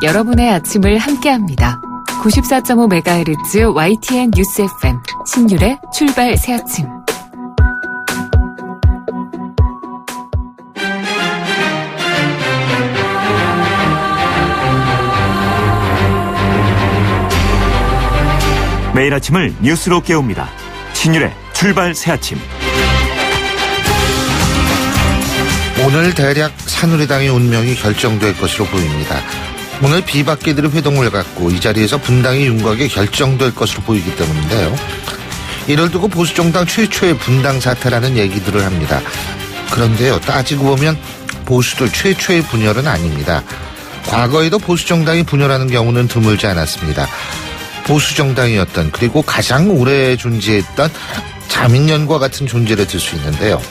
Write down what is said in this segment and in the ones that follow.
여러분의 아침을 함께합니다. 94.5MHz YTN 뉴스 FM 신율의 출발 새아침. 매일 아침을 뉴스로 깨웁니다. 신율의 출발 새아침. 오늘 대략 새누리당의 운명이 결정될 것으로 보입니다. 오늘 비박계들의 회동을 갖고 이 자리에서 분당이 윤곽에 결정될 것으로 보이기 때문인데요. 이를 두고 보수정당 최초의 분당 사태라는 얘기들을 합니다. 그런데요, 따지고 보면 보수들 최초의 분열은 아닙니다. 과거에도 보수정당이 분열하는 경우는 드물지 않았습니다. 보수정당이었던, 그리고 가장 오래 존재했던 자민련과 같은 존재를 들 수 있는데요.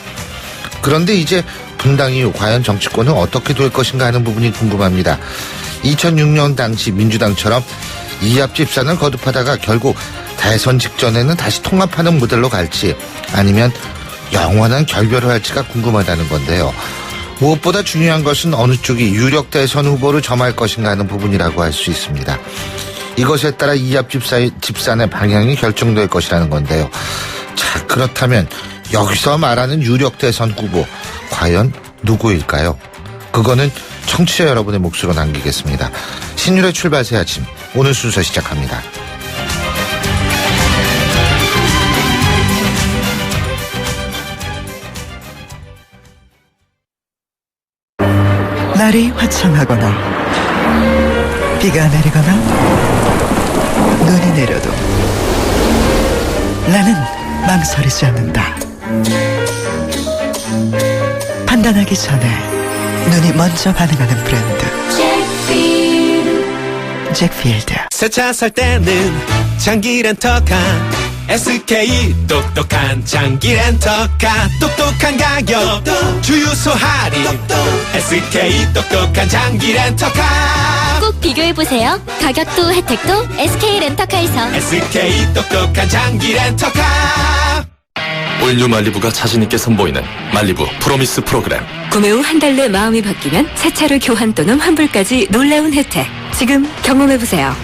그런데 이제 분당 이후 과연 정치권은 어떻게 될 것인가 하는 부분이 궁금합니다. 2006년 당시 민주당처럼 이합 집산을 거듭하다가 결국 대선 직전에는 다시 통합하는 모델로 갈지, 아니면 영원한 결별을 할지가 궁금하다는 건데요. 무엇보다 중요한 것은 어느 쪽이 유력 대선 후보를 점할 것인가 하는 부분이라고 할 수 있습니다. 이것에 따라 이합 집산의 방향이 결정될 것이라는 건데요. 자, 그렇다면 여기서 말하는 유력 대선 후보 과연 누구일까요? 그거는 청취자 여러분의 몫으로 남기겠습니다. 신율의 출발 새 아침, 오늘 순서 시작합니다. 날이 화창하거나 비가 내리거나 눈이 내려도 나는 망설이지 않는다. 판단하기 전에 눈이 먼저 반응하는 브랜드 잭필드. 새 차 살 때는 장기 렌터카 SK 똑똑한 장기 렌터카 똑똑한 가격 주유소 할인 SK 똑똑한 장기 렌터카 꼭 비교해보세요. 가격도 혜택도 SK 렌터카에서. SK 똑똑한 장기 렌터카. 올뉴 말리부가 자신있게 선보이는 말리부 프로미스 프로그램. 구매 후 한 달 내 마음이 바뀌면 새 차로 교환 또는 환불까지 놀라운 혜택. 지금 경험해보세요.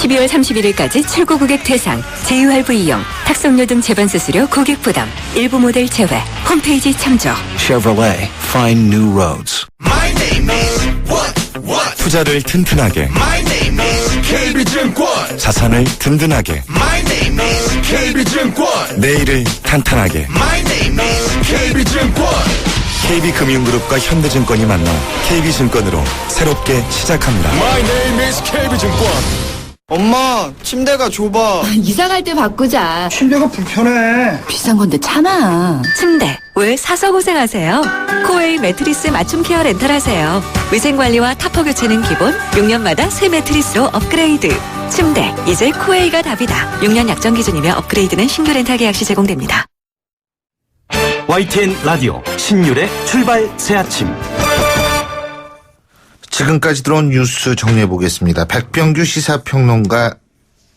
12월 31일까지 출고 고객 대상, 제휴할부 이용, 탁송료 등 제반 수수료 고객 부담, 일부 모델 제외. 홈페이지 참조. Chevrolet, find new roads. My name is what? 투자를 튼튼하게, My name is KB증권. 자산을 든든하게, My name is KB증권. 내일을 탄탄하게. My name is KB증권. KB금융그룹과 현대증권이 만나 KB증권으로 새롭게 시작합니다. My name is KB증권. 엄마, 침대가 좁아. 이사 갈 때 바꾸자. 침대가 불편해. 비싼 건데 참아. 침대 왜 사서 고생하세요? 코웨이 매트리스 맞춤 케어 렌탈 하세요. 위생관리와 타퍼 교체는 기본, 6년마다 새 매트리스로 업그레이드. 침대 이제 코웨이가 답이다. 6년 약정 기준이며 업그레이드는 신규 렌탈 계약 시 제공됩니다. YTN 라디오 신율의 출발 새아침. 지금까지 들어온 뉴스 정리해 보겠습니다. 백병규 시사평론가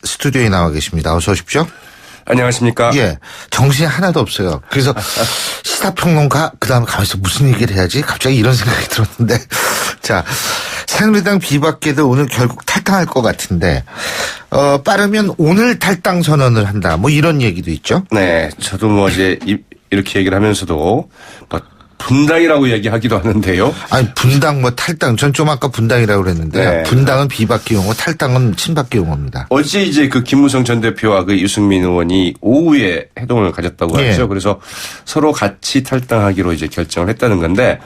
스튜디오에 나와 계십니다. 어서 오십시오. 안녕하십니까. 예, 정신이 하나도 없어요. 그래서 시사평론가, 그다음에 가만있어 무슨 얘기를 해야지 갑자기 이런 생각이 들었는데. 자, 새누리당 비박계들 오늘 결국 탈당할 것 같은데, 빠르면 오늘 탈당 선언을 한다, 뭐 이런 얘기도 있죠. 네, 저도 뭐 이제 이렇게 얘기를 하면서도 뭐 분당이라고 얘기하기도 하는데요. 아니, 분당 뭐 탈당, 전 좀 아까 분당이라고 그랬는데, 네. 분당은 비박계 용어, 탈당은 친박계 용어입니다. 어제 이제 그 김무성 전 대표와 그 유승민 의원이 오후에 회동을 가졌다고 예. 하죠. 그래서 서로 같이 탈당하기로 이제 결정을 했다는 건데,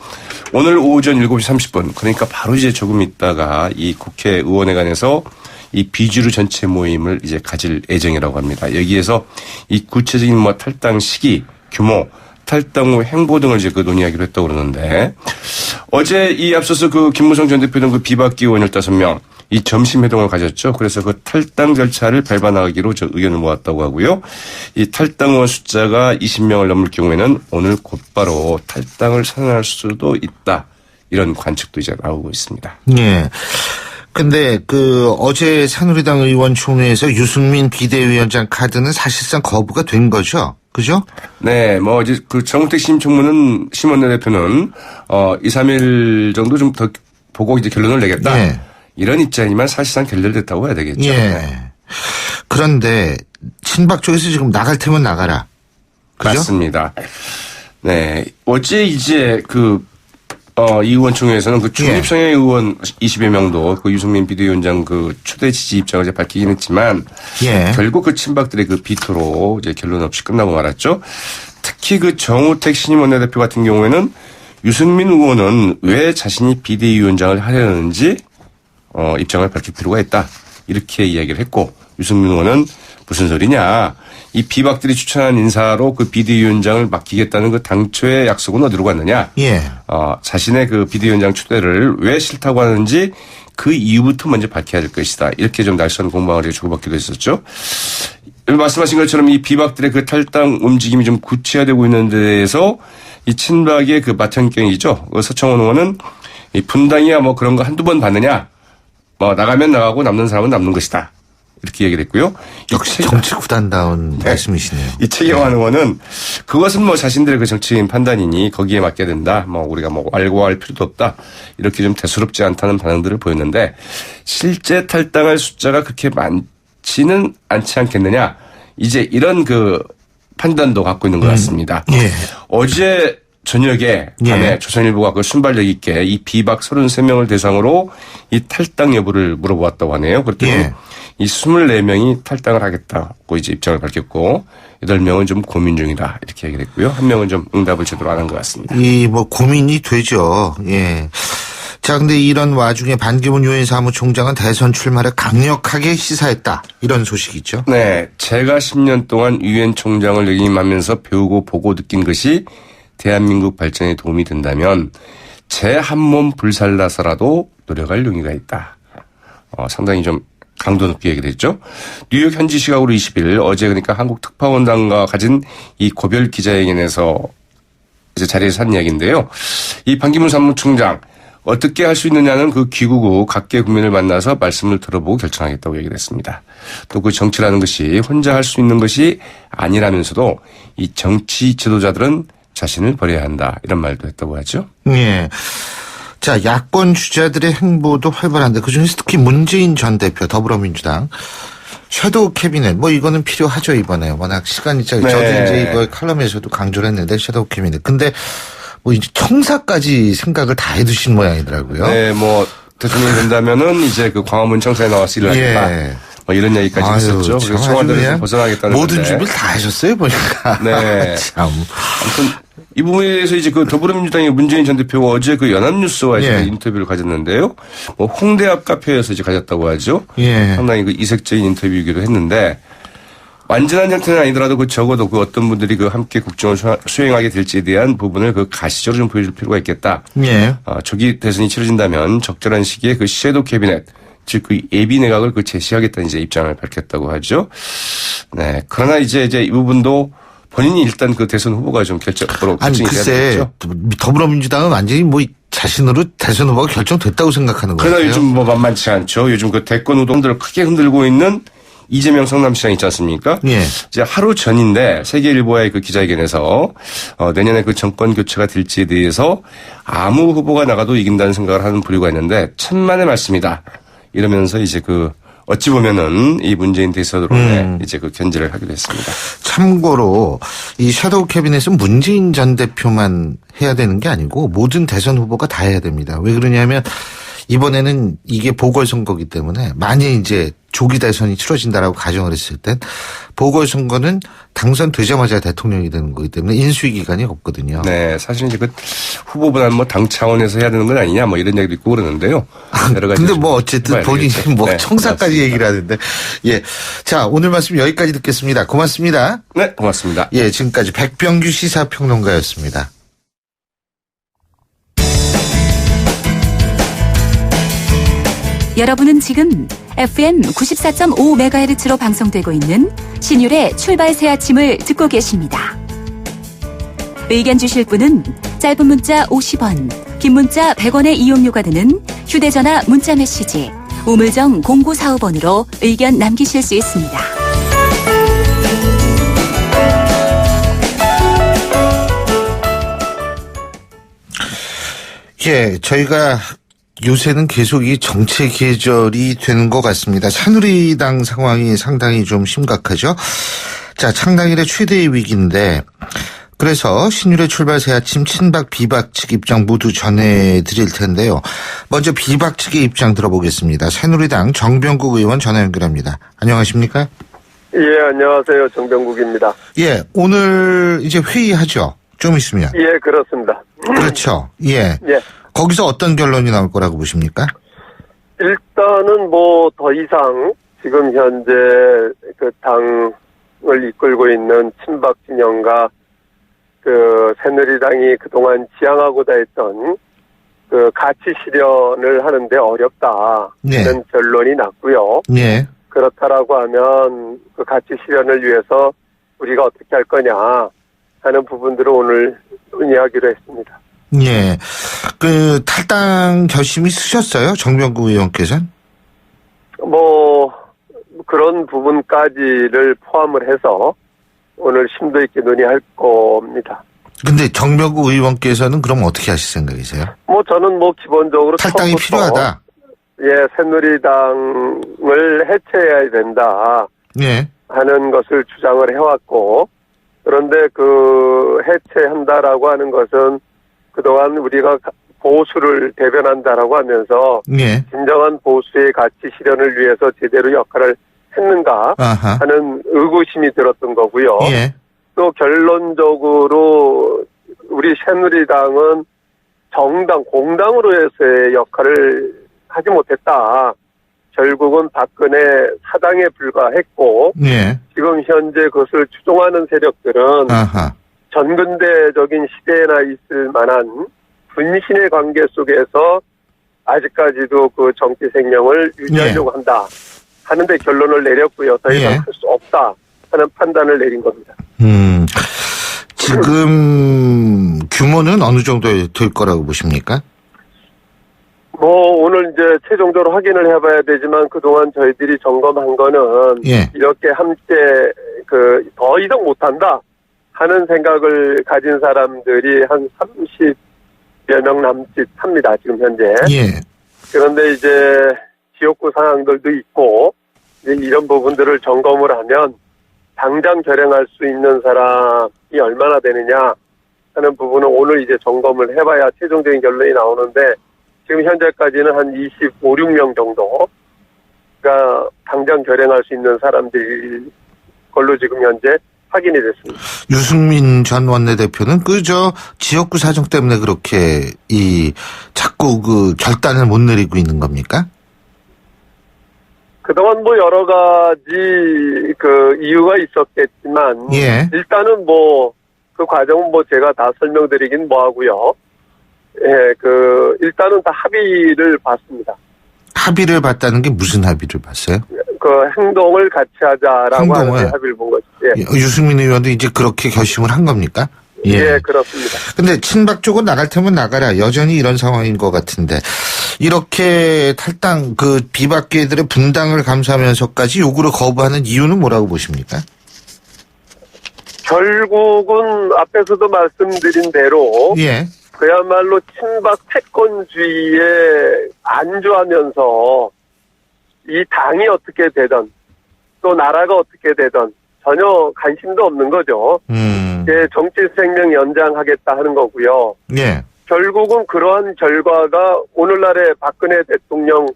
오늘 오전 7시 30분, 그러니까 바로 이제 조금 있다가 이 국회의원회관에서 이 비주류 전체 모임을 이제 가질 예정이라고 합니다. 여기에서 이 구체적인 뭐 탈당 시기, 규모, 탈당 후 행보 등을 이제 그 논의하기로 했다고 그러는데, 어제 이 앞서서 그 김무성 전 대표 등 그 비박계 의원 15명 이 점심 회동을 가졌죠. 그래서 그 탈당 절차를 밟아나가기로 저 의견을 모았다고 하고요. 이 탈당 의원 숫자가 20명을 넘을 경우에는 오늘 곧바로 탈당을 선언할 수도 있다. 이런 관측도 이제 나오고 있습니다. 예. 근데 어제 새누리당 의원총회에서 유승민 비대위원장 카드는 사실상 거부가 된 거죠. 그죠? 네, 뭐 이제 그 정우택 심원내 대표는 2, 3일 정도 좀 더 보고 이제 결론을 내겠다. 네. 이런 입장이지만 사실상 결렬됐다고 해야 되겠죠. 예. 그런데 친박 쪽에서 지금 나갈 테면 나가라. 그죠? 맞습니다. 네. 어제 이제 이 의원총회에서는 그 중립성의 의원 20여 명도 그 유승민 비대위원장 그 초대 지지 입장을 이제 밝히긴 했지만 결국 그 친박들의 그 비토로 이제 결론 없이 끝나고 말았죠. 특히 그 정우택 신임 원내대표 같은 경우에는 유승민 의원은 왜 자신이 비대위원장을 하려는지 입장을 밝힐 필요가 있다. 이렇게 이야기를 했고 유승민 의원은 무슨 소리냐. 이 비박들이 추천한 인사로 그 비대위원장을 맡기겠다는 그 당초의 약속은 어디로 갔느냐. 자신의 그 비대위원장 추대를 왜 싫다고 하는지 그 이유부터 먼저 밝혀야 될 것이다. 이렇게 좀 날선 공방을 주고받기도 했었죠. 말씀하신 것처럼 이 비박들의 그 탈당 움직임이 좀 구체화되고 있는 데에서 이 친박의 그 맏형경이죠. 서청원 의원은 이 분당이야 뭐 그런 거 한두 번 받느냐. 뭐 나가면 나가고 남는 사람은 남는 것이다. 이렇게 얘기를 했고요. 역시 정치 구단다운 말씀이시네요. 이 최경환 의원은 그것은 뭐 자신들의 그 정치인 판단이니 거기에 맡겨야 된다. 뭐 우리가 뭐 알고 할 필요도 없다. 이렇게 좀 대수롭지 않다는 반응들을 보였는데 실제 탈당할 숫자가 그렇게 많지는 않지 않겠느냐. 이제 이런 그 판단도 갖고 있는 것 같습니다. 어제 저녁에 밤에 조선일보가 그 순발력 있게 이 비박 33명을 대상으로 이 탈당 여부를 물어보았다고 하네요. 그랬더니 이 24명이 탈당을 하겠다고 이제 입장을 밝혔고 8명은 좀 고민 중이다 이렇게 얘기를 했고요. 1명은 좀 응답을 제대로 안 한 것 같습니다. 이 뭐 고민이 되죠. 예. 자, 근데 이런 와중에 반기문 유엔 사무총장은 대선 출마를 강력하게 시사했다. 이런 소식이 있죠. 네. 제가 10년 동안 유엔 총장을 역임하면서 배우고 보고 느낀 것이 대한민국 발전에 도움이 된다면 제 한 몸 불살라서라도 노력할 용의가 있다. 상당히 좀 강도 높게 얘기를 했죠. 뉴욕 현지 시각으로 20일 어제 그러니까 한국 특파원단과 가진 이 고별 기자회견에서 이제 자리에서 한 이야기인데요. 이 반기문 사무총장 어떻게 할 수 있느냐는 그 귀국 후 각계 국민을 만나서 말씀을 들어보고 결정하겠다고 얘기를 했습니다. 또 그 정치라는 것이 혼자 할 수 있는 것이 아니라면서도 이 정치 지도자들은 자신을 버려야 한다. 이런 말도 했다고 하죠. 예. 자, 야권 주자들의 행보도 활발한데 그중에서 특히 문재인 전 대표 더불어민주당 섀도우 캐비넷 뭐 이거는 필요하죠 이번에 워낙 시간이 짧. 저도 이제 이거 칼럼에서도 강조를 했는데 섀도우 캐비넷. 근데 뭐 이제 청사까지 생각을 다 해두신 모양이더라고요. 네, 뭐 대통령이 된다면은 이제 그 광화문 청사에 나와서 일을 하겠다. 뭐 이런 얘기까지 했었죠. 그래서 청와대에서 벗어나겠다는 모든 건데. 준비를 다 하셨어요 보니까. 네. 참. 아무튼 이 부분에 대해서 이제 그 더불어민주당의 문재인 전 대표가 어제 그 연합뉴스와 이제 인터뷰를 가졌는데요. 뭐 홍대 앞 카페에서 이제 가졌다고 하죠. 상당히 그 이색적인 인터뷰이기도 했는데 완전한 형태는 아니더라도 그 적어도 그 어떤 분들이 그 함께 국정을 수행하게 될지에 대한 부분을 그 가시적으로 좀 보여줄 필요가 있겠다. 조기 대선이 치러진다면 적절한 시기에 그 섀도우 캐비넷 즉 그 예비 내각을 그 제시하겠다는 이제 입장을 밝혔다고 하죠. 네. 그러나 이제 이 부분도 본인이 일단 그 대선 후보가 좀 결정이 아니 글쎄 더불어민주당은 완전히 뭐 자신으로 대선 후보가 결정됐다고 생각하는 거예요. 그러나 요즘 뭐 만만치 않죠. 요즘 그 대권 우동들을 크게 흔들고 있는 이재명 성남시장 있지 않습니까? 이제 하루 전인데 세계일보의 그 기자회견에서 내년에 그 정권 교체가 될지에 대해서 아무 후보가 나가도 이긴다는 생각을 하는 부류가 있는데 천만의 말씀이다. 이러면서 이제 그 어찌 보면은 이 문재인 대선으로 이제 그 견제를 하기도 했습니다. 참고로 이 섀도우 캐비넷은 문재인 전 대표만 해야 되는 게 아니고 모든 대선 후보가 다 해야 됩니다. 왜 그러냐면 이번에는 이게 보궐선거기 때문에 만약 이제 조기 대선이 치러진다라고 가정을 했을 땐 보궐선거는 당선되자마자 대통령이 되는 거기 때문에 인수위 기간이 없거든요. 네, 사실 이제 그 후보보다는 뭐 당 차원에서 해야 되는 건 아니냐 뭐 이런 얘기도 있고 그러는데요. 여러 가지. 근데 뭐 어쨌든 본인이 뭐 청사까지 맞습니다. 얘기를 하는데 예, 자 오늘 말씀 여기까지 듣겠습니다. 고맙습니다. 네, 고맙습니다. 예, 지금까지 백병규 시사평론가였습니다. 여러분은 지금 FM 94.5MHz로 방송되고 있는 신율의 출발 새 아침을 듣고 계십니다. 의견 주실 분은 짧은 문자 50원, 긴 문자 100원의 이용료가 드는 휴대전화 문자 메시지 우물정 0945번으로 의견 남기실 수 있습니다. 예, 저희가 요새는 계속 이 정체 계절이 되는 것 같습니다. 새누리당 상황이 상당히 좀 심각하죠. 자, 창당 이래 최대의 위기인데 그래서 신율의 출발새 아침 친박 비박 측 입장 모두 전해드릴 텐데요. 먼저 비박 측의 입장 들어보겠습니다. 새누리당 정병국 의원 전화 연결합니다. 안녕하십니까? 예, 안녕하세요. 정병국입니다. 예, 오늘 이제 회의하죠. 좀 있으면. 예, 그렇습니다. 그렇죠. 예. 예. 거기서 어떤 결론이 나올 거라고 보십니까? 일단은 뭐 더 이상 지금 현재 그 당을 이끌고 있는 친박 진영과 그 새누리당이 그동안 지향하고자 했던 그 가치 실현을 하는데 어렵다 하는 결론이 났고요. 네. 그렇다라고 하면 그 가치 실현을 위해서 우리가 어떻게 할 거냐 하는 부분들을 오늘 논의하기로 했습니다. 예. 그 탈당 결심이 쓰셨어요? 정병국 의원께서는? 뭐 그런 부분까지를 포함을 해서 오늘 심도 있게 논의할 겁니다. 근데 정병국 의원께서는 그럼 어떻게 하실 생각이세요? 뭐 저는 뭐 기본적으로 탈당이 필요하다. 예, 새누리당을 해체해야 된다. 예. 하는 것을 주장을 해왔고, 그런데 그 해체한다라고 하는 것은 그동안 우리가 보수를 대변한다라고 하면서 예. 진정한 보수의 가치 실현을 위해서 제대로 역할을 했는가 아하. 하는 의구심이 들었던 거고요. 예. 또 결론적으로 우리 새누리당은 정당, 공당으로서의 역할을 하지 못했다. 결국은 박근혜 사당에 불과했고 예. 지금 현재 그것을 추종하는 세력들은 아하. 전근대적인 시대에나 있을 만한 분신의 관계 속에서 아직까지도 그 정치 생명을 유지하려고 한다 하는데 결론을 내렸고요. 더 이상 할 수 없다 하는 판단을 내린 겁니다. 지금 규모는 어느 정도 될 거라고 보십니까? 뭐 오늘 이제 최종적으로 확인을 해봐야 되지만 그동안 저희들이 점검한 거는 이렇게 함께 그 더 이상 못한다 하는 생각을 가진 사람들이 한 30여 명 남짓 합니다. 지금 현재. 예. 그런데 이제 지역구 상황들도 있고 이런 부분들을 점검을 하면 당장 결행할 수 있는 사람이 얼마나 되느냐 하는 부분은 오늘 이제 점검을 해봐야 최종적인 결론이 나오는데 지금 현재까지는 한 25, 6명 정도가 당장 결행할 수 있는 사람들 걸로 지금 현재 확인이 됐습니다. 유승민 전 원내대표는 그저 지역구 사정 때문에 그렇게 자꾸 그 결단을 못 내리고 있는 겁니까? 그동안 뭐 여러 가지 그 이유가 있었겠지만 일단은 뭐 그 과정은 뭐 제가 다 설명드리긴 뭐하고요. 예, 그 일단은 다 합의를 봤습니다. 합의를 봤다는 게 무슨 합의를 봤어요? 그 행동을 같이 하자라고 하는 합의를 본 거죠. 예. 유승민 의원도 이제 그렇게 결심을 한 겁니까? 예, 그렇습니다. 근데 친박 쪽은 나갈 테면 나가라. 여전히 이런 상황인 것 같은데 이렇게 탈당 그 비박계들의 분당을 감수하면서까지 요구를 거부하는 이유는 뭐라고 보십니까? 결국은 앞에서도 말씀드린 대로 그야말로 친박 패권주의에 안주하면서 이 당이 어떻게 되든 또 나라가 어떻게 되든 전혀 관심도 없는 거죠. 정치 생명 연장하겠다 하는 거고요. 결국은 그러한 결과가 오늘날의 박근혜 대통령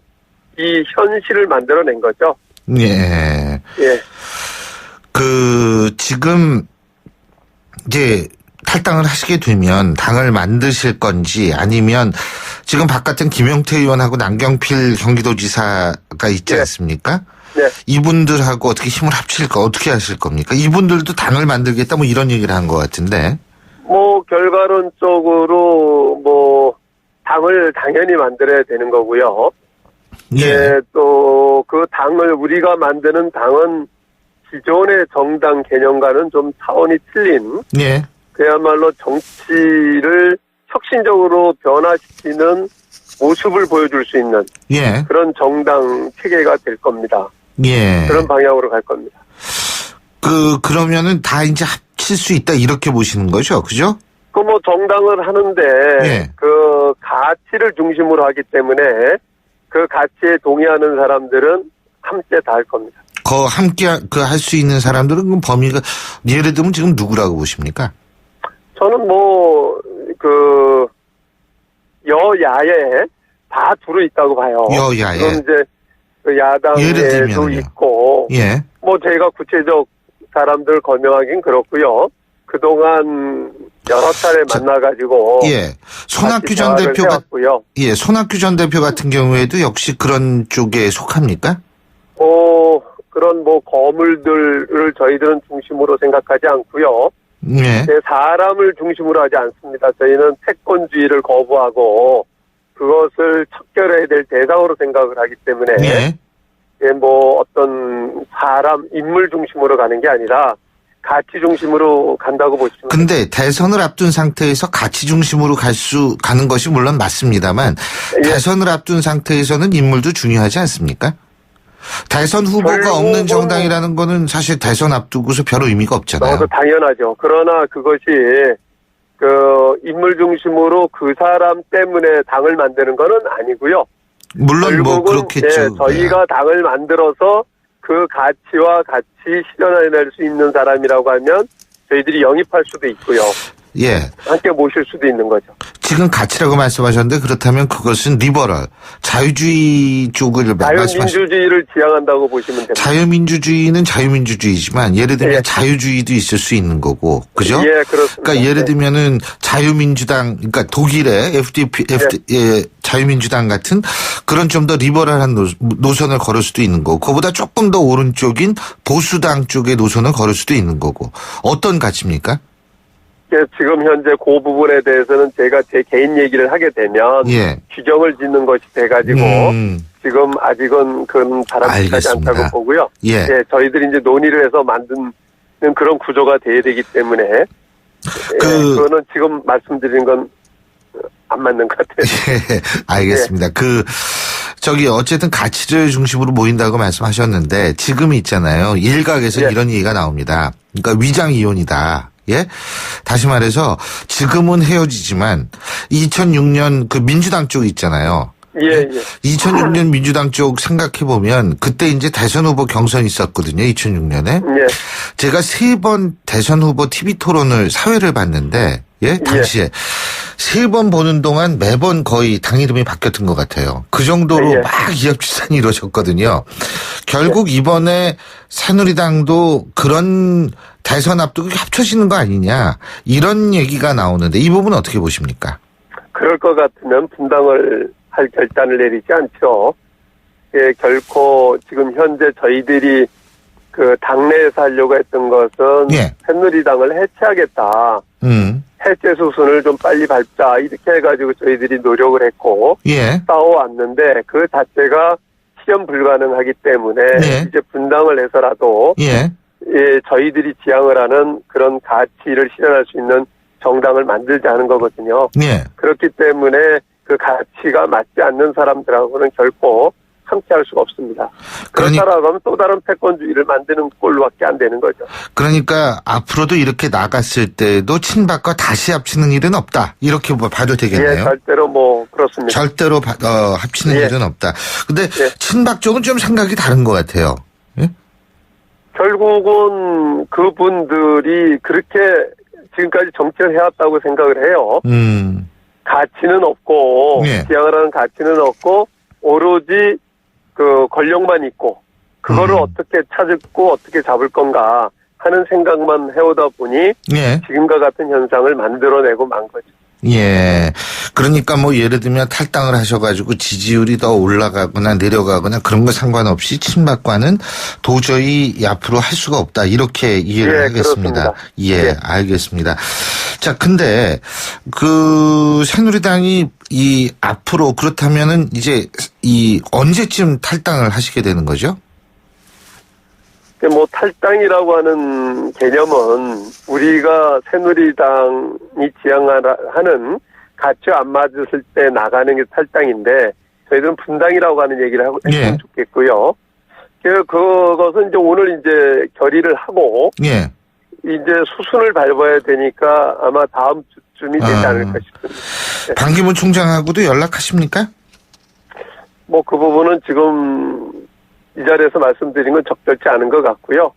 이 현실을 만들어낸 거죠. 예. 그 지금 이제 탈당을 하시게 되면 당을 만드실 건지 아니면 지금 바깥은 김용태 의원하고 남경필 경기도지사가 있지 않습니까? 이분들하고 어떻게 힘을 합칠까 어떻게 하실 겁니까? 이분들도 당을 만들겠다 뭐 이런 얘기를 한 것 같은데. 뭐 결과론적으로 뭐 당을 당연히 만들어야 되는 거고요. 또 그 당을 우리가 만드는 당은 기존의 정당 개념과는 좀 차원이 틀린 그야말로 정치를 혁신적으로 변화시키는 모습을 보여줄 수 있는 그런 정당 체계가 될 겁니다. 그런 방향으로 갈 겁니다. 그러면은 다 이제 합칠 수 있다 이렇게 보시는 거죠, 그죠? 그 뭐 정당을 하는데 예. 그 가치를 중심으로 하기 때문에 그 가치에 동의하는 사람들은 함께 다 할 겁니다. 함께 할 수 있는 사람들은 그럼 범위가 예를 들면 지금 누구라고 보십니까? 저는 뭐 그 여야에 다 두루 있다고 봐요. 여야에. 그럼 이제 그 야당에도 있고, 예. 뭐 저희가 구체적 사람들 거명하긴 그렇고요. 그동안 여러 차례 만나가지고. 예. 손학규 전 대표가, 예, 손학규 전 대표 같은 경우에도 역시 그런 쪽에 속합니까? 그런 뭐 거물들을 저희들은 중심으로 생각하지 않고요. 예. 사람을 중심으로 하지 않습니다. 저희는 패권주의를 거부하고 그것을 척결해야 될 대상으로 생각을 하기 때문에. 예. 예, 뭐 어떤 사람, 인물 중심으로 가는 게 아니라 가치 중심으로 간다고 보시면. 근데 대선을 앞둔 상태에서 가치 중심으로 가는 것이 물론 맞습니다만 예. 대선을 앞둔 상태에서는 인물도 중요하지 않습니까? 대선 후보가 없는 정당이라는 거는 사실 대선 앞두고서 별 의미가 없잖아요. 당연하죠. 그러나 그것이 그 인물 중심으로 그 사람 때문에 당을 만드는 거는 아니고요. 물론 뭐 그렇겠죠. 예, 저희가 당을 만들어서 그 가치와 같이 실현해낼 수 있는 사람이라고 하면 저희들이 영입할 수도 있고요. 예. 함께 모실 수도 있는 거죠. 지금 가치라고 말씀하셨는데 그렇다면 그것은 리버럴, 자유주의 쪽을 자유민주주의를 지향한다고 보시면 됩니다. 자유민주주의는 자유민주주의지만 예를 들면 예. 자유주의도 있을 수 있는 거고, 그죠? 예, 그렇습니다. 그러니까 예를 들면은 자유민주당, 그러니까 독일의 FDP, 예, 자유민주당 같은 그런 좀 더 리버럴한 노선을 걸을 수도 있는 거고, 그보다 조금 더 오른쪽인 보수당 쪽의 노선을 걸을 수도 있는 거고, 어떤 가치입니까? 지금 현재 그 부분에 대해서는 제가 제 개인 얘기를 하게 되면 예. 규정을 짓는 것이 돼가지고 지금 아직은 그런 바람직하지 않다고 보고요. 예. 예, 저희들이 이제 논의를 해서 만드는 그런 구조가 돼야 되기 때문에 그거는 지금 말씀드린 건 안 맞는 것 같아요. 예, 알겠습니다. 예. 어쨌든 가치를 중심으로 모인다고 말씀하셨는데 지금 있잖아요. 일각에서 예. 이런 얘기가 나옵니다. 그러니까 위장이혼이다. 예? 다시 말해서 지금은 헤어지지만 2006년 그 민주당 쪽 있잖아요. 예. 2006년 민주당 쪽 생각해보면 그때 이제 대선 후보 경선이 있었거든요. 2006년에. 예. 제가 3번 대선 후보 TV 토론을 사회를 봤는데 예? 당시에 3번 보는 동안 매번 거의 당 이름이 바뀌었던 것 같아요. 그 정도로 막 이합집산이 이루어졌거든요. 결국 이번에 새누리당도 그런 대선 앞두고 합쳐지는 거 아니냐 이런 얘기가 나오는데 이 부분은 어떻게 보십니까? 그럴 것 같으면 분당을 할 결단을 내리지 않죠. 예, 결코 지금 현재 저희들이 그 당내에서 하려고 했던 것은 예. 새누리당을 해체하겠다. 해체 수순을 좀 빨리 밟자 이렇게 해가지고 저희들이 노력을 했고 예. 싸워왔는데 그 자체가 실현 불가능하기 때문에 예. 이제 분당을 해서라도 예. 예, 저희들이 지향을 하는 그런 가치를 실현할 수 있는 정당을 만들자는 거거든요. 예. 그렇기 때문에 그 가치가 맞지 않는 사람들하고는 결코 함께할 수가 없습니다. 그렇다라고 하면 또 다른 패권주의를 만드는 꼴로밖에 안 되는 거죠. 그러니까 앞으로도 이렇게 나갔을 때도 친박과 다시 합치는 일은 없다. 이렇게 봐도 되겠네요. 예, 절대로 뭐 그렇습니다. 절대로 합치는 예. 일은 없다. 근데 예. 친박 쪽은 좀 생각이 다른 것 같아요. 예? 결국은 그분들이 그렇게 지금까지 정치를 해왔다고 생각을 해요. 가치는 없고 예. 지향을 하는 가치는 없고 오로지 그 권력만 있고 그거를 어떻게 찾고 어떻게 잡을 건가 하는 생각만 해오다 보니 예. 지금과 같은 현상을 만들어내고 만 거죠. 예. 그러니까 뭐 예를 들면 탈당을 하셔가지고 지지율이 더 올라가거나 내려가거나 그런 거 상관없이 친박과는 도저히 앞으로 할 수가 없다. 이렇게 이해를 예, 하겠습니다. 그렇습니다. 예, 예. 알겠습니다. 자, 근데 그 새누리당이 이 앞으로 그렇다면은 이제 이 언제쯤 탈당을 하시게 되는 거죠? 뭐 탈당이라고 하는 개념은 우리가 새누리당이 지향하는 가치와 안 맞을 때 나가는 게 탈당인데 저희들은 분당이라고 하는 얘기를 했으면 좋겠고요. 그것은 이제 오늘 이제 결의를 하고 예. 이제 수순을 밟아야 되니까 아마 다음 정도쯤이 되지 않을까 싶습니다. 네. 반기문 총장하고도 연락하십니까? 뭐 그 부분은 지금 이 자리에서 말씀드린 건 적절치 않은 것 같고요.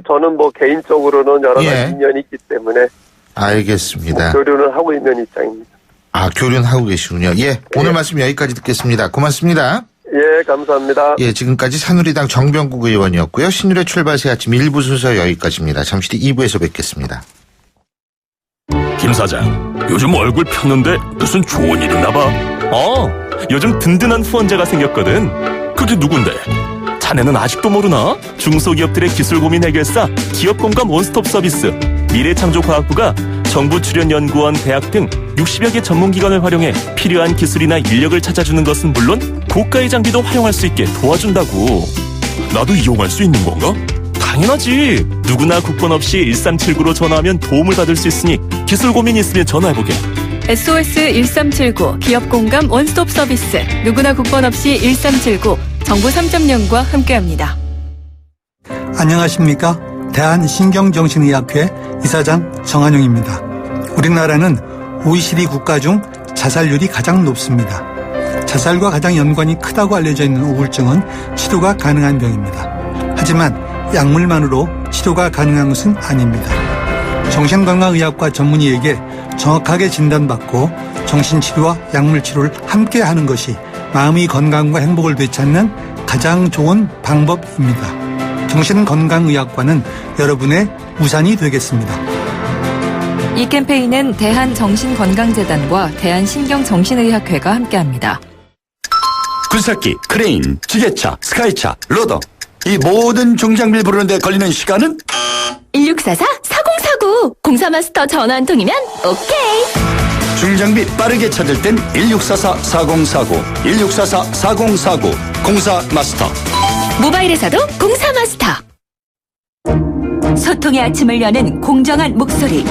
저는 개인적으로는 여러 가지 인연이 있기 때문에 알겠습니다. 교류는 하고 있는 입장입니다. 교류는 하고 계시군요. 오늘 말씀 여기까지 듣겠습니다. 고맙습니다. 감사합니다. 지금까지 새누리당 정병국 의원이었고요. 신율의 출발 새 아침 1부 순서 여기까지입니다. 잠시 뒤 2부에서 뵙겠습니다. 김 사장, 요즘 얼굴 폈는데 무슨 좋은 일 있나 봐. 요즘 든든한 후원자가 생겼거든. 그게 누군데? 자네는 아직도 모르나? 중소기업들의 기술 고민 해결사 기업공감 원스톱 서비스 미래창조과학부가 정부 출연연구원, 대학 등 60여 개 전문기관을 활용해 필요한 기술이나 인력을 찾아주는 것은 물론 고가의 장비도 활용할 수 있게 도와준다고. 나도 이용할 수 있는 건가? 당연하지. 누구나 국번 없이 1379로 전화하면 도움을 받을 수 있으니 기술 고민 있으면 전화해보게. SOS 1379 기업공감 원스톱 서비스 누구나 국번 없이 1379 정부 3.0과 함께합니다. 안녕하십니까? 대한신경정신의학회 이사장 정한용입니다. 우리나라는 OECD 국가 중 자살률이 가장 높습니다. 자살과 가장 연관이 크다고 알려져 있는 우울증은 치료가 가능한 병입니다. 하지만 약물만으로 치료가 가능한 것은 아닙니다. 정신건강의학과 전문의에게 정확하게 진단받고 정신치료와 약물치료를 함께하는 것이 마음의 건강과 행복을 되찾는 가장 좋은 방법입니다. 정신건강의학과는 여러분의 우산이 되겠습니다. 이 캠페인은 대한정신건강재단과 대한신경정신의학회가 함께합니다. 굴삭기, 크레인, 지게차, 스카이차, 로더. 이 모든 중장비를 부르는데 걸리는 시간은? 1644-4049 공사마스터 전화 한 통이면 오케이. 중장비 빠르게 찾을 땐 1644-4049, 1644-4049 공사마스터. 모바일에서도 공사마스터. 소통의 아침을 여는 공정한 목소리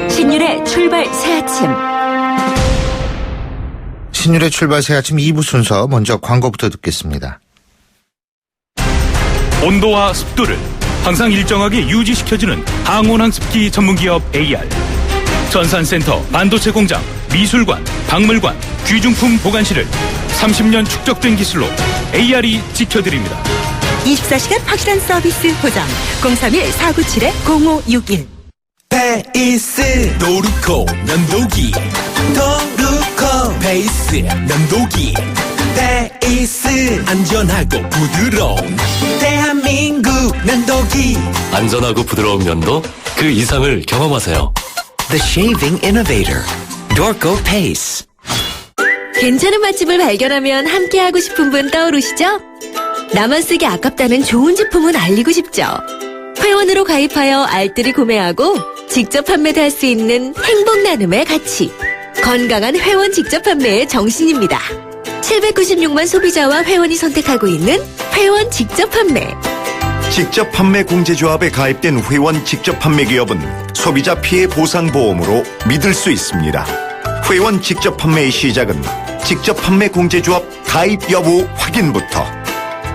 신율의 출발 새아침. 신율의 출발 새아침 2부 순서 먼저 광고부터 듣겠습니다. 온도와 습도를 항상 일정하게 유지시켜주는 항온항습기 전문기업 AR. 전산센터, 반도체 공장, 미술관, 박물관, 귀중품 보관실을 30년 축적된 기술로 AR이 지켜드립니다. 24시간 확실한 서비스 보장 031-497-0561 페이스 도루코 면도기, 도루코 페이스 면도기, 페이스 안전하고 부드러운 대한민국 면도기. 안전하고 부드러운 면도 그 이상을 경험하세요. The Shaving Innovator, Dorco Pace. 괜찮은 맛집을 발견하면 함께하고 싶은 분 떠오르시죠? 나만 쓰기 아깝다는 좋은 제품은 알리고 싶죠? 회원으로 가입하여 알뜰히 구매하고 직접 판매도 할 수 있는 행복 나눔의 가치. 건강한 회원 직접 판매의 정신입니다. 796만 소비자와 회원이 선택하고 있는 회원 직접 판매. 직접 판매 공제조합에 가입된 회원 직접 판매 기업은 소비자 피해 보상 보험으로 믿을 수 있습니다. 회원 직접 판매의 시작은 직접 판매 공제조합 가입 여부 확인부터.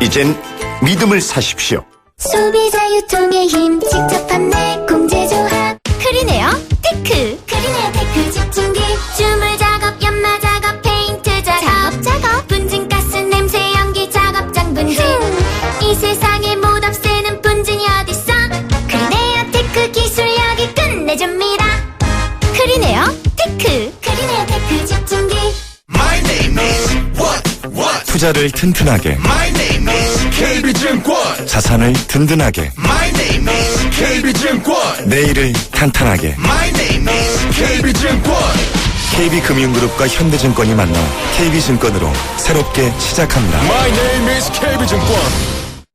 이젠 믿음을 사십시오. 소비자 유통의 힘 직접 판매 공제조합. 크리네어 테크. 크리네어 테크 집중기. 주물 작업, 연마 작업, 페인트 작업. 분진가스 냄새 연기 작업장 분진. 이 세상에 못 없애는 분진이 어딨어. 크리네어 테크 기술력이 끝내줍니다. 크리네어 테크. 크리네어 테크 집중기. My name is what? 투자를 튼튼하게, My name is KB증권. 자산을 든든하게, My name is KB증권. 내일을 탄탄하게. My name is KB증권. KB금융그룹과 현대증권이 만나 KB증권으로 새롭게 시작합니다. My name is KB증권.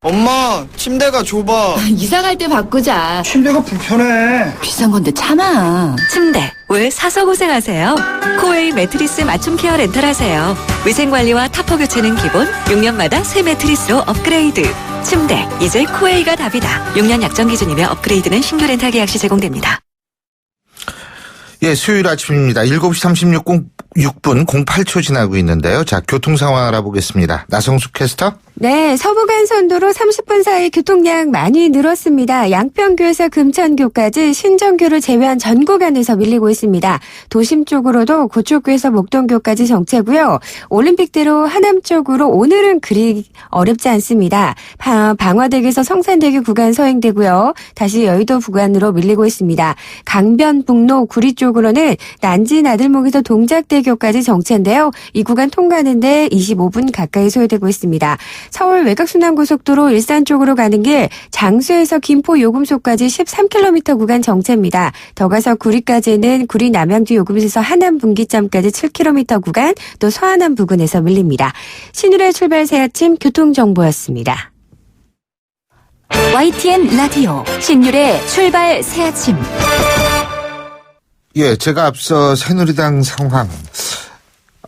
엄마, 침대가 좁아. 이사갈 때 바꾸자. 침대가 불편해. 비싼 건데 참아. 침대 왜 사서 고생하세요? 코웨이 매트리스 맞춤 케어 렌탈 하세요. 위생관리와 타퍼 교체는 기본, 6년마다 새 매트리스로 업그레이드. 침대 이제 코웨이가 답이다. 6년 약정 기준이며 업그레이드는 신규 렌탈 계약 시 제공됩니다. 수요일 아침입니다. 7시 6분 08초 지나고 있는데요. 자, 교통 상황 알아보겠습니다. 나성숙 캐스터. 네, 서부간선도로 30분 사이 교통량 많이 늘었습니다. 양평교에서 금천교까지 신정교를 제외한 전 구간에서 밀리고 있습니다. 도심 쪽으로도 고척교에서 목동교까지 정체고요. 올림픽대로 하남 쪽으로 오늘은 그리 어렵지 않습니다. 방화대교에서 성산대교 구간 서행되고요. 다시 여의도 구간으로 밀리고 있습니다. 강변북로 구리 쪽으로는 난지 나들목에서 동작대교까지 정체인데요. 이 구간 통과하는데 25분 가까이 소요되고 있습니다. 서울 외곽순환고속도로 일산 쪽으로 가는 길 장수에서 김포 요금소까지 13km 구간 정체입니다. 더 가서 구리까지는 구리 남양주 요금소에서 하남 분기점까지 7km 구간, 또 서하남 부근에서 밀립니다. 신율의 출발 새 아침 교통정보였습니다. YTN 라디오 신율의 출발 새 아침. 예, 제가 앞서 새누리당 상황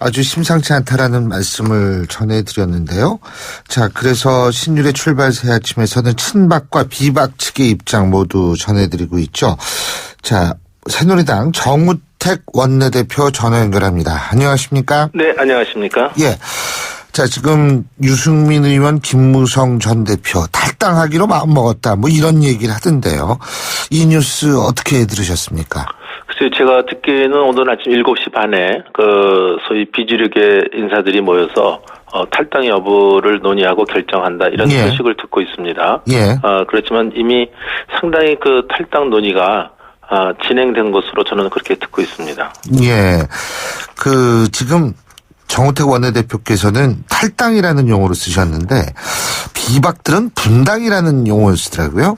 아주 심상치 않다라는 말씀을 전해드렸는데요. 자, 그래서 신율의 출발 새 아침에서는 친박과 비박 측의 입장 모두 전해드리고 있죠. 자, 새누리당 정우택 원내대표 전화 연결합니다. 안녕하십니까? 네, 안녕하십니까? 예. 자, 지금 유승민 의원, 김무성 전 대표 탈당하기로 마음먹었다. 뭐 이런 얘기를 하던데요. 이 뉴스 어떻게 들으셨습니까? 글쎄요, 제가 듣기에는 오늘 아침 7시 반에 소위 비주류계 인사들이 모여서 탈당 여부를 논의하고 결정한다 이런 예. 소식을 듣고 있습니다. 예. 그렇지만 이미 상당히 그 탈당 논의가 진행된 것으로 저는 그렇게 듣고 있습니다. 예. 지금 정우택 원내대표께서는 탈당이라는 용어를 쓰셨는데 비박들은 분당이라는 용어를 쓰더라고요.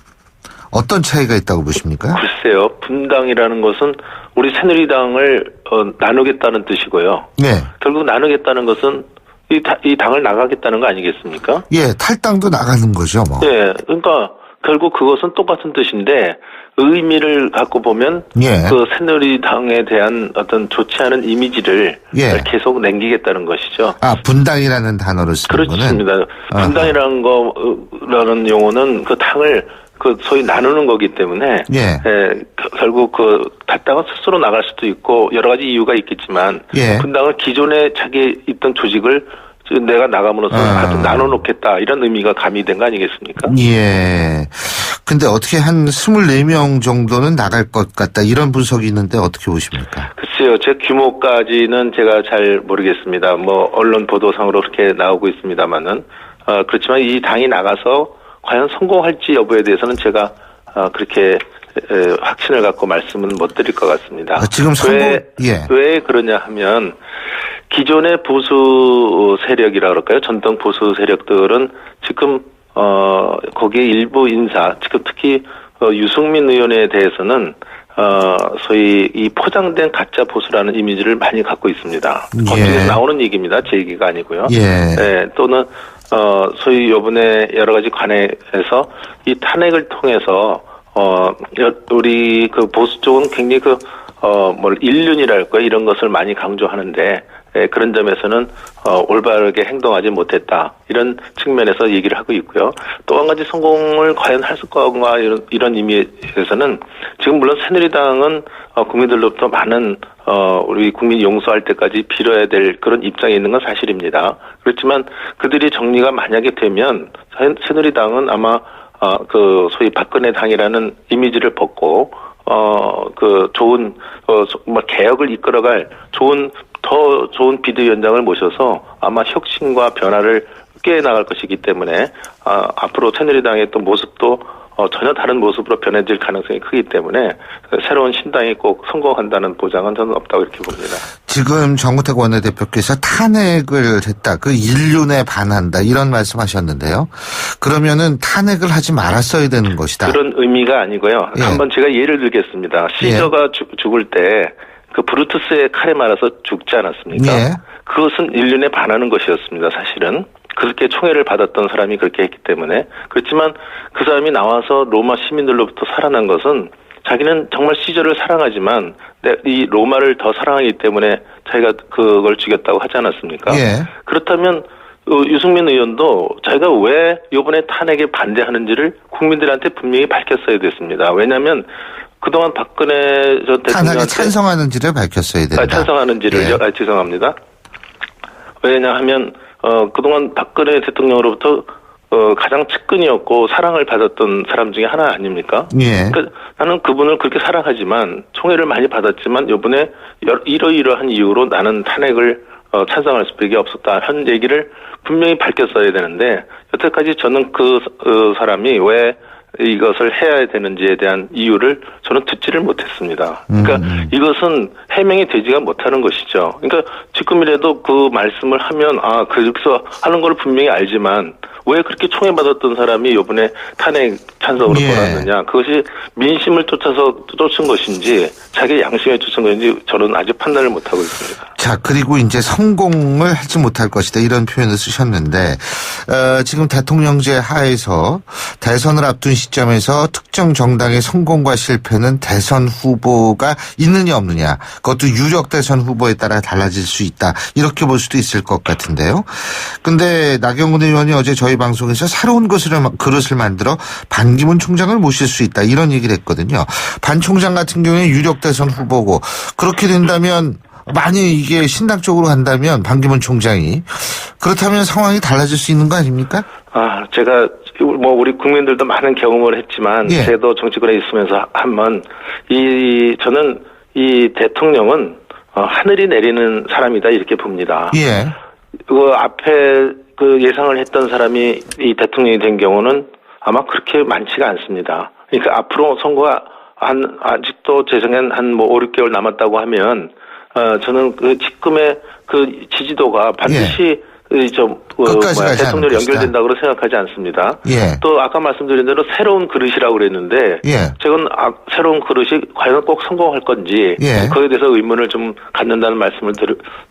어떤 차이가 있다고 보십니까? 글쎄요. 분당이라는 것은 우리 새누리당을 나누겠다는 뜻이고요. 네. 결국 나누겠다는 것은 이 당을 나가겠다는 거 아니겠습니까? 예, 탈당도 나가는 거죠, 뭐. 예. 그러니까 결국 그것은 똑같은 뜻인데 의미를 갖고 보면 예. 그 새누리당에 대한 어떤 좋지 않은 이미지를 예. 계속 남기겠다는 것이죠. 아, 분당이라는 단어를 쓰는 거는? 그렇습니다. 분당이라는 거라는 용어는 그 당을 소위 나누는 거기 때문에 예. 결국 탈당은 스스로 나갈 수도 있고 여러 가지 이유가 있겠지만 예. 분당은 기존에 자기 있던 조직을 내가 나감으로써 아주 나눠놓겠다 이런 의미가 가미된 거 아니겠습니까? 예. 근데 어떻게 한 24명 정도는 나갈 것 같다 이런 분석이 있는데 어떻게 보십니까? 글쎄요. 제 규모까지는 제가 잘 모르겠습니다. 뭐 언론 보도상으로 그렇게 나오고 있습니다만은 그렇지만 이 당이 나가서 과연 성공할지 여부에 대해서는 제가 그렇게 확신을 갖고 말씀은 못 드릴 것 같습니다. 지금 왜 그러냐 하면 기존의 보수 세력이라 그럴까요? 전통 보수 세력들은 지금 거기에 일부 인사, 지금 특히 유승민 의원에 대해서는 소위 이 포장된 가짜 보수라는 이미지를 많이 갖고 있습니다. 거기에서 나오는 얘기입니다. 제 얘기가 아니고요. 예. 또는 소위 요번에 여러 가지 관해서 이 탄핵을 통해서 우리 그 보수 쪽은 굉장히 인륜이랄까 이런 것을 많이 강조하는데 그런 점에서는 올바르게 행동하지 못했다 이런 측면에서 얘기를 하고 있고요. 또 한 가지 성공을 과연 할 건가 이런 의미에서는 지금 물론 새누리당은 국민들로부터 많은 우리 국민 용서할 때까지 빌어야 될 그런 입장에 있는 건 사실입니다. 그렇지만 그들이 정리가 만약에 되면 새누리당은 아마 소위 박근혜 당이라는 이미지를 벗고 좋은 개혁을 이끌어갈 더 좋은 비대위원장을 모셔서 아마 혁신과 변화를 깨나갈 것이기 때문에 앞으로 새누리당의 또 모습도 전혀 다른 모습으로 변해질 가능성이 크기 때문에 새로운 신당이 꼭 성공한다는 보장은 저는 없다고 이렇게 봅니다. 지금 정우택 원내대표께서 탄핵을 했다. 그 인륜에 반한다. 이런 말씀하셨는데요. 그러면은 탄핵을 하지 말았어야 되는 것이다. 그런 의미가 아니고요. 예. 한번 제가 예를 들겠습니다. 시저가 죽을 때 그 브루투스의 칼에 맞아서 죽지 않았습니까? 예. 그것은 인륜에 반하는 것이었습니다. 사실은. 그렇게 총애를 받았던 사람이 그렇게 했기 때문에. 그렇지만 그 사람이 나와서 로마 시민들로부터 살아난 것은 자기는 정말 시저를 사랑하지만 이 로마를 더 사랑하기 때문에 자기가 그걸 죽였다고 하지 않았습니까? 예. 그렇다면 유승민 의원도 자기가 왜 이번에 탄핵에 반대하는지를 국민들한테 분명히 밝혔어야 됐습니다. 왜냐하면 그동안 박근혜 전 대통령한테 탄핵에 찬성하는지를 밝혔어야 된다. 찬성하는지를 예. 죄송합니다. 왜냐하면 그동안 박근혜 대통령으로부터 가장 측근이었고 사랑을 받았던 사람 중에 하나 아닙니까? 예. 그러니까 나는 그분을 그렇게 사랑하지만 총애를 많이 받았지만 이번에 이러이러한 이유로 나는 탄핵을 찬성할 수밖에 없었다. 한 얘기를 분명히 밝혔어야 되는데 여태까지 저는 그 사람이 왜 이것을 해야 되는지에 대한 이유를 저는 듣지를 못했습니다. 그러니까 이것은 해명이 되지가 못하는 것이죠. 그러니까 지금이라도 그 말씀을 하면 그래서 하는 걸 분명히 알지만 왜 그렇게 총애받았던 사람이 이번에 탄핵 찬성으로 돌았느냐. 그것이 민심을 쫓아서 쫓은 것인지 자기 양심에 쫓은 것인지 저는 아직 판단을 못하고 있습니다. 자, 그리고 이제 성공을 하지 못할 것이다 이런 표현을 쓰셨는데 지금 대통령제 하에서 대선을 앞둔 시점에서 특정 정당의 성공과 실패는 대선 후보가 있느냐 없느냐 그것도 유력 대선 후보에 따라 달라질 수 있다 이렇게 볼 수도 있을 것 같은데요. 근데 나경원 의원이 어제 저희 방송에서 새로운 그릇을 만들어 반기문 총장을 모실 수 있다 이런 얘기를 했거든요. 반 총장 같은 경우에 유력 대선 후보고 그렇게 된다면 만약 이게 신당 쪽으로 간다면 반기문 총장이 그렇다면 상황이 달라질 수 있는 거 아닙니까? 제가 우리 국민들도 많은 경험을 했지만 예. 저도 정치권에 있으면서 한번 저는 이 대통령은 하늘이 내리는 사람이다 이렇게 봅니다. 예. 그 앞에 그 예상을 했던 사람이 이 대통령이 된 경우는 아마 그렇게 많지가 않습니다. 그러니까 앞으로 선거가 아직도 제 생각엔 한 5, 6개월 남았다고 하면 저는 그 지금의 그 지지도가 반드시 대통령 연결된다고 생각하지 않습니다. 예. 또 아까 말씀드린 대로 새로운 그릇이라고 그랬는데 제가 새로운 그릇이 과연 꼭 성공할 건지 그에 대해서 의문을 좀 갖는다는 말씀을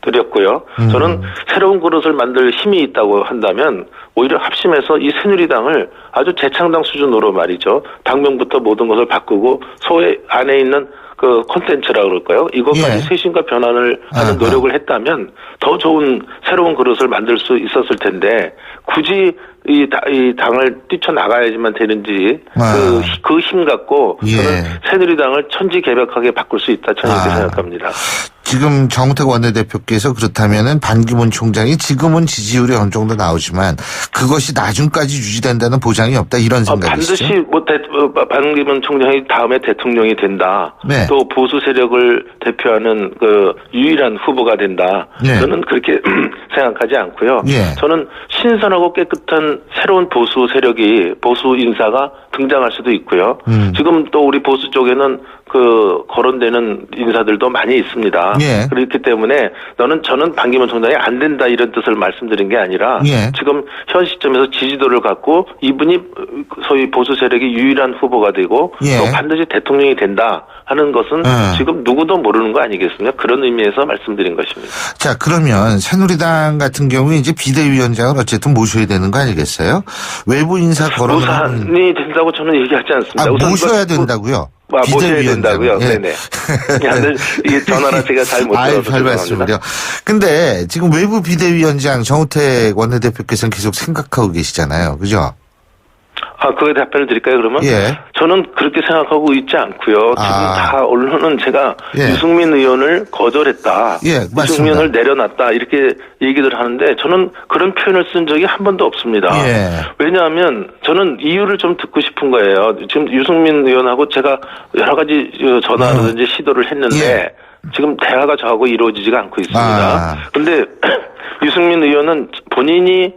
드렸고요. 저는 새로운 그릇을 만들 힘이 있다고 한다면 오히려 합심해서 이 새누리당을 아주 재창당 수준으로 말이죠. 당명부터 모든 것을 바꾸고 소위 안에 있는 그 콘텐츠라고 그럴까요? 이것까지 쇄신과 변환을 하는 노력을 했다면 더 좋은 새로운 그릇을 만들 수 있었을 텐데 굳이 이 당을 뛰쳐나가야지만 되는지 그 힘 갖고 저는 새누리당을 천지개벽하게 바꿀 수 있다 저는 이렇게 생각합니다. 지금 정우택 원내대표께서 그렇다면은 반기문 총장이 지금은 지지율이 어느 정도 나오지만 그것이 나중까지 유지된다는 보장이 없다 이런 생각이시죠? 반드시 반기문 총장이 다음에 대통령이 된다. 네. 또 보수 세력을 대표하는 그 유일한 후보가 된다. 저는 그렇게 생각하지 않고요. 저는 신선하고 깨끗한 새로운 보수 세력이 보수 인사가 등장할 수도 있고요. 지금 또 우리 보수 쪽에는 그 거론되는 인사들도 많이 있습니다. 그렇기 때문에 저는 반기문 총장이 안 된다 이런 뜻을 말씀드린 게 아니라 지금 현 시점에서 지지도를 갖고 이분이 소위 보수 세력의 유일한 후보가 되고 또 반드시 대통령이 된다 하는 것은 지금 누구도 모르는 거 아니겠습니까? 그런 의미에서 말씀드린 것입니다. 자, 그러면 새누리당 같은 경우에 이제 비대위원장을 어쨌든 모셔야 되는 거 아니겠어요? 외부 인사 거론을 모산이 된다고 저는 얘기하지 않습니다. 모셔야 된다고요? 모셔야 된다고요? 네네. 이게 전화라 제가 잘 못 들어서 별 말씀을요. 근데 지금 외부 비대위원장 정우택 원내대표께서는 계속 생각하고 계시잖아요. 그죠? 그거에 답변을 드릴까요, 그러면? 저는 그렇게 생각하고 있지 않고요. 지금 다 언론은 제가 유승민 의원을 거절했다. 유승민 의원을 내려놨다. 이렇게 얘기들 하는데 저는 그런 표현을 쓴 적이 한 번도 없습니다. 왜냐하면 저는 이유를 좀 듣고 싶은 거예요. 지금 유승민 의원하고 제가 여러 가지 전화라든지 시도를 했는데 지금 대화가 저하고 이루어지지가 않고 있습니다. 그런데 유승민 의원은 본인이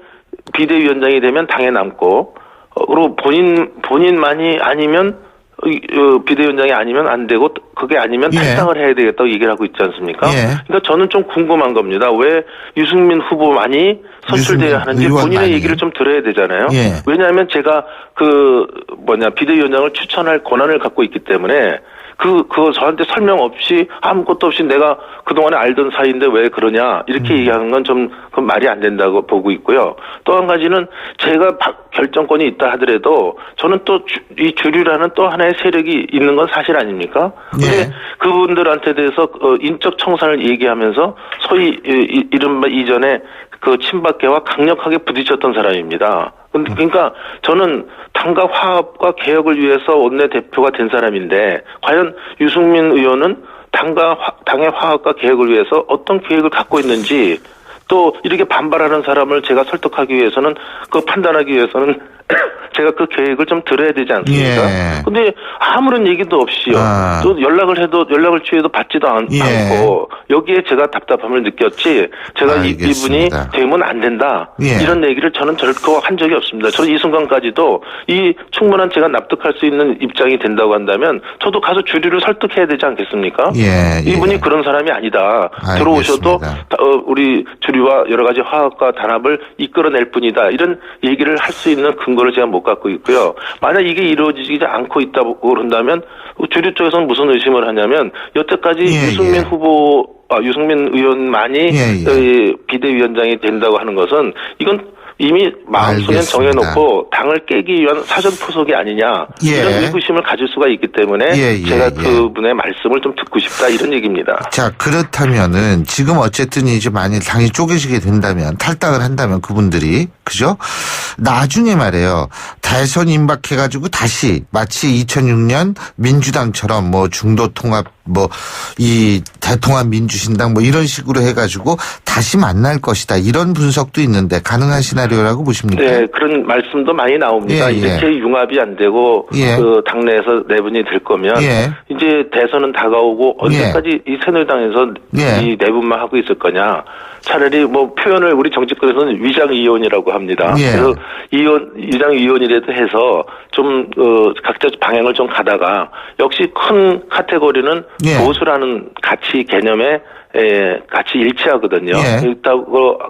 비대위원장이 되면 당에 남고 그리고 본인만이 아니면 비대위원장이 아니면 안 되고 그게 아니면 탈당을 해야 되겠다고 얘기를 하고 있지 않습니까? 그러니까 저는 좀 궁금한 겁니다. 왜 유승민 후보만이 선출돼야 하는지 본인의 얘기를 좀 들어야 되잖아요. 왜냐하면 제가 비대위원장을 추천할 권한을 갖고 있기 때문에 그거 저한테 설명 없이 아무것도 없이 내가 그동안에 알던 사이인데 왜 그러냐 이렇게 얘기하는 건 좀 그건 말이 안 된다고 보고 있고요. 또 한 가지는 제가 결정권이 있다 하더라도 저는 또 이 주류라는 또 하나의 세력이 있는 건 사실 아닙니까? 근데 그분들한테 대해서 인적 청산을 얘기하면서 소위 이른바 이전에 그 친박계와 강력하게 부딪혔던 사람입니다. 그러니까 저는 당과 화합과 개혁을 위해서 원내대표가 된 사람인데 과연 유승민 의원은 당의 화합과 개혁을 위해서 어떤 계획을 갖고 있는지 또 이렇게 반발하는 사람을 제가 설득하기 위해서는 그 판단하기 위해서는 제가 그 계획을 좀 들어야 되지 않습니까? 근데 아무런 얘기도 없이요. 또 연락을 취해도 받지도 않고 여기에 제가 답답함을 느꼈지. 제가 이분이 되면 안 된다. 이런 얘기를 저는 결코 한 적이 없습니다. 저는 이 순간까지도 이 충분한 제가 납득할 수 있는 입장이 된다고 한다면 저도 가서 주류를 설득해야 되지 않겠습니까? 이분이 그런 사람이 아니다. 들어오셔도 우리 주류와 여러 가지 화합과 단합을 이끌어낼 뿐이다. 이런 얘기를 할 수 있는 근거를 제가 못 갖고 있고요. 만약 이게 이루어지지 않고 있다고 그런다면 주류 쪽에서는 무슨 의심을 하냐면 여태까지 유승민 의원만이 비대위원장이 된다고 하는 것은 이건 이미 마음속에 정해놓고 당을 깨기 위한 사전 포석이 아니냐 이런 의구심을 가질 수가 있기 때문에 제가 그분의 말씀을 좀 듣고 싶다 이런 얘기입니다. 자, 그렇다면은 지금 어쨌든 이제 만일 당이 쪼개지게 된다면 탈당을 한다면 그분들이 그죠? 나중에 말이에요. 대선 임박해가지고 다시 마치 2006년 민주당처럼 뭐 중도통합 이 대통합 민주신당 이런 식으로 해가지고 다시 만날 것이다. 이런 분석도 있는데 가능한 시나리오라고 보십니까? 네, 그런 말씀도 많이 나옵니다. 이렇게 융합이 안 되고 그 당내에서 내분이 될 거면 이제 대선은 다가오고 언제까지 이 새누리당에서 이 내분만 하고 있을 거냐. 차라리 표현을 우리 정치권에서는 위장이원이라고 합니다. 그래서 위장이원이라도 해서 좀 각자 방향을 좀 가다가 역시 큰 카테고리는 보수라는 가치 개념에 같이 일치하거든요.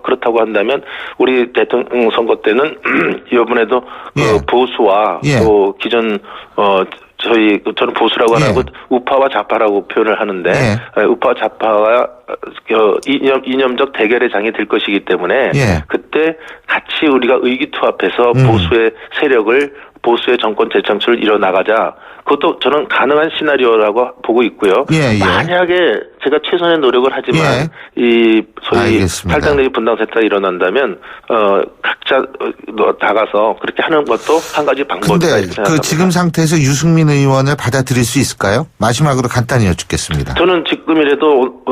그렇다고 한다면 우리 대통령 선거 때는 이번에도 보수와 또 기존 저는 보수라고 안 하고 우파와 좌파라고 표현을 하는데 우파와 좌파가 이념적 대결의 장이 될 것이기 때문에 그때 같이 우리가 의기투합해서 보수의 세력을 보수의 정권 재창출을 이뤄나가자. 그것도 저는 가능한 시나리오라고 보고 있고요. 만약에 제가 최선의 노력을 하지만 이 소위 탈당 내지 분당 세타가 일어난다면 각자 나가서 그렇게 하는 것도 한 가지 방법이다. 그런데 그 지금 상태에서 유승민 의원을 받아들일 수 있을까요? 마지막으로 간단히 여쭙겠습니다. 저는 지금이라도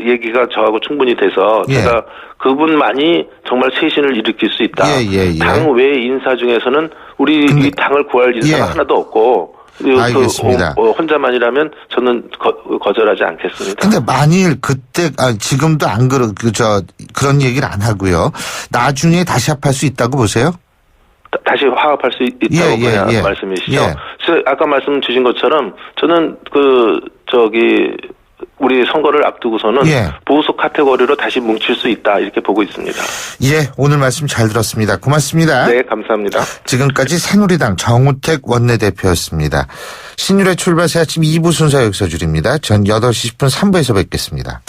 얘기가 저하고 충분히 돼서 제가 그분만이 정말 쇄신을 일으킬 수 있다. 당 외 인사 중에서는 우리 이 당을 구할 인사가 하나도 없고 알겠습니다. 혼자만이라면 저는 거절하지 않겠습니다. 근데 만일 그때 지금도 안 그런 얘기를 안 하고요. 나중에 다시 합할 수 있다고 보세요? 다시 화합할 수 있다고 말씀이시죠? 아까 말씀 주신 것처럼 저는 우리 선거를 앞두고서는 보수 카테고리로 다시 뭉칠 수 있다 이렇게 보고 있습니다. 오늘 말씀 잘 들었습니다. 고맙습니다. 네, 감사합니다. 지금까지 새누리당 정우택 원내대표였습니다. 신율의 출발 새 아침 2부 순서 여기서 줄입니다. 전 8시 10분 3부에서 뵙겠습니다.